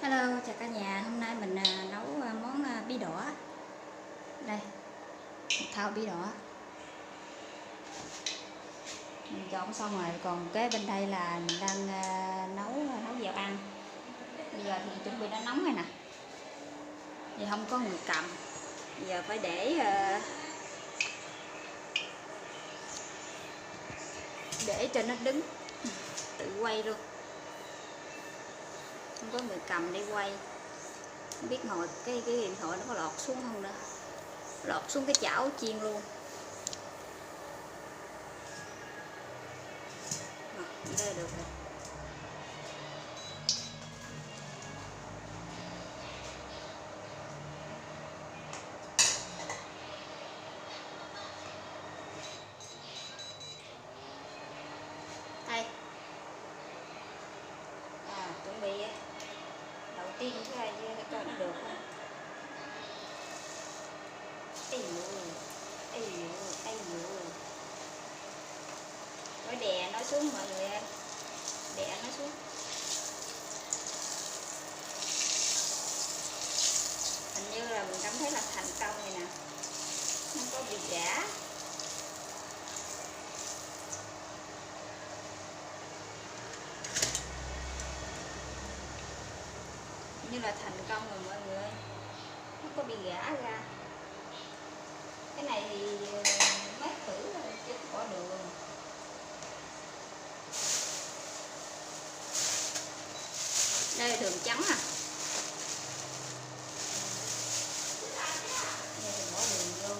Hello, chào cả nhà. Hôm nay mình nấu món bí đỏ. Đây, một thau bí đỏ. Mình chọn xong rồi, còn kế bên đây là mình đang nấu dạo ăn. Bây giờ thì chuẩn bị nó nóng rồi nè. Vì không có người cầm. Bây giờ phải để cho nó đứng, tự quay luôn. Không có người cầm để quay. Không biết ngồi cái điện thoại nó có lọt xuống không nữa. Lọt xuống cái chảo chiên luôn. Đây là được rồi. Đây. Chuẩn bị đầu tiên cái coi nó được không. Ây dụ. Phải đè nó xuống mọi người ơi. Đè nó xuống. Hình như là mình cảm thấy là thành công này nè. Không có bị rã. Như là thành công rồi mọi người. Không có bị rã ra. Cái này thì mấy thử rồi chứ không bỏ đường. Đây là đường trắng à. Đây thì bỏ đường vô.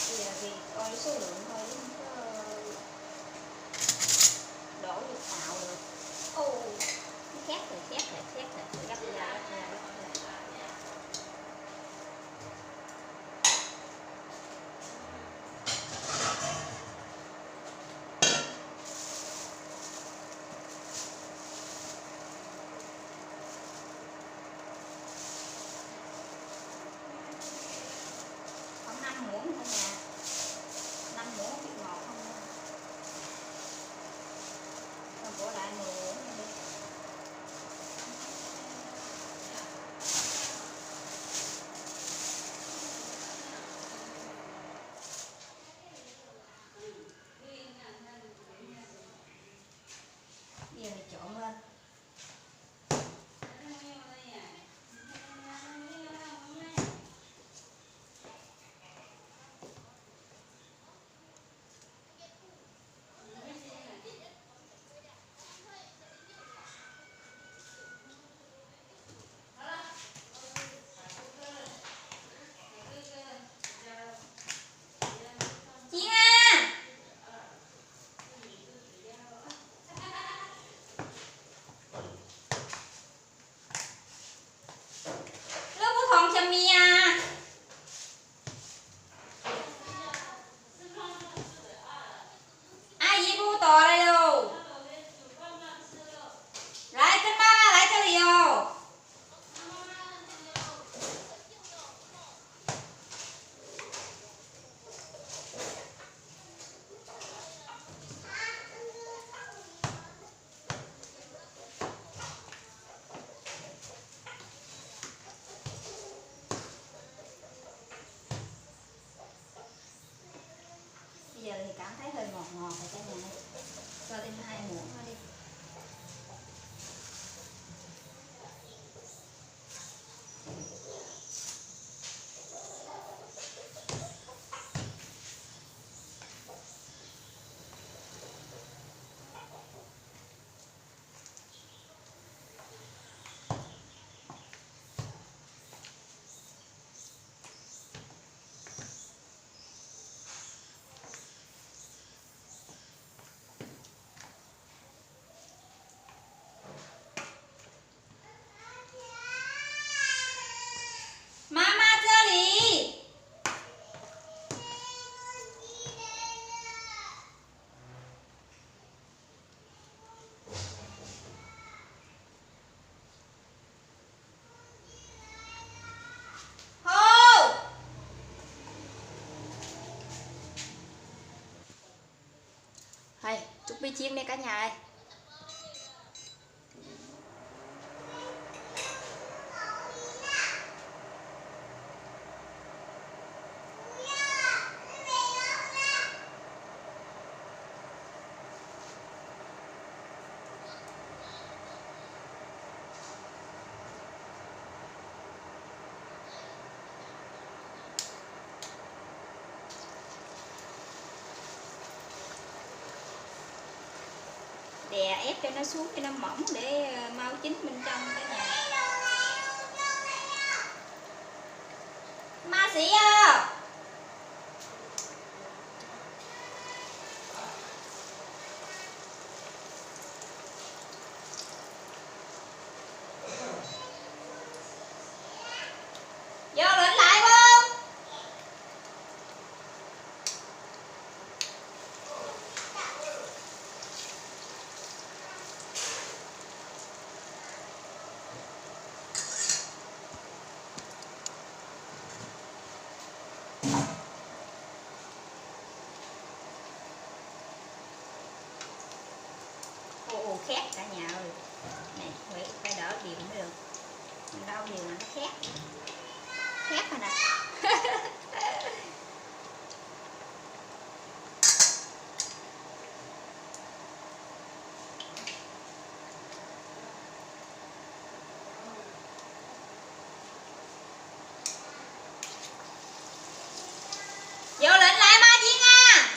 Bây giờ thì coi số lượng thôi chứ không có đổ vô xào được. Khét rồi, gấp ra. Khoảng 5 muỗng thôi nè. 5 muỗng biết ngọt không nữa. Còn bỏ lại 10 muỗng đi. Bây giờ thì trộn lên. Bây giờ thì cảm thấy hơi ngọt rồi cả nhà. Hay, chút bi chiên đây cả nhà ơi. Đè ép cho nó xuống cho nó mỏng để mau chín bên trong cả nhà. Ma sĩ à. Vô lệnh lại không? Ồ, khét cả nhà ơi. Này, phải đỡ đều mới được. Mình đau đều là nó khét. Khét rồi nè. Vô lệnh lại Ma Duyên à.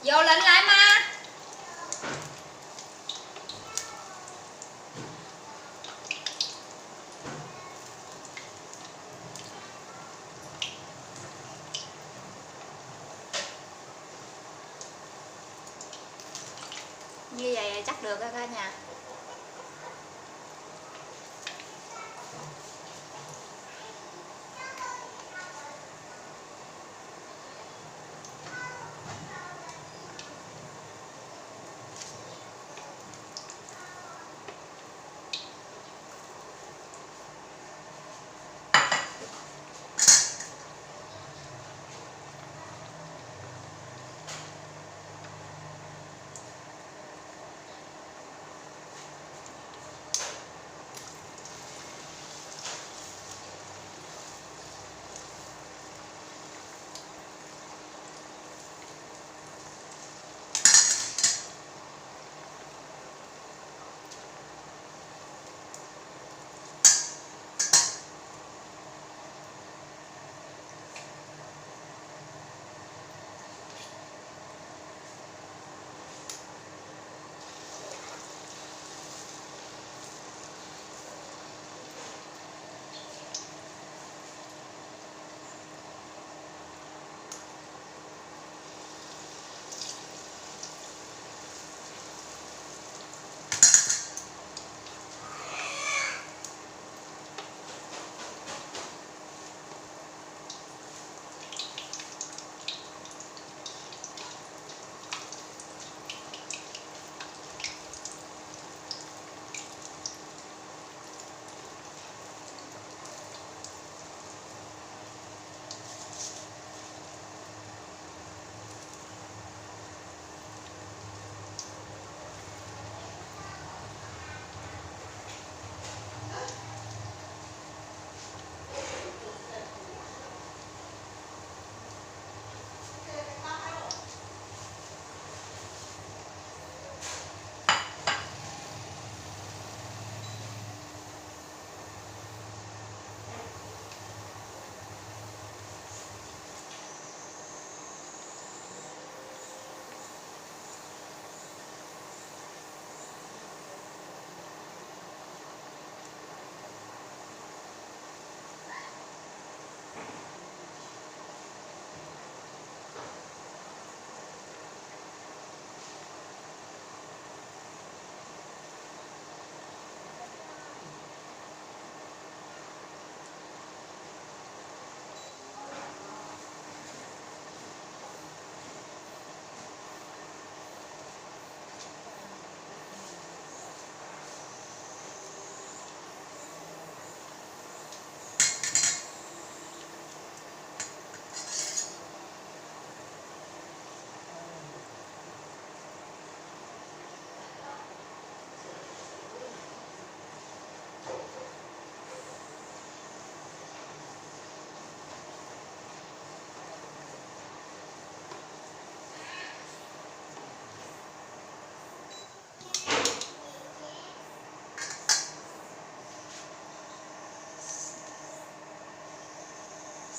Vô lệnh lại Ma. Như vậy chắc được cả nhà.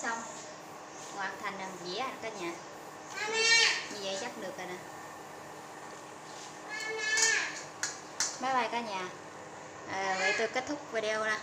xong, hoàn thành làm dĩa cả nhà. Như vậy chắc được rồi nè. Bye bye cả nhà. Vậy tôi kết thúc video nè.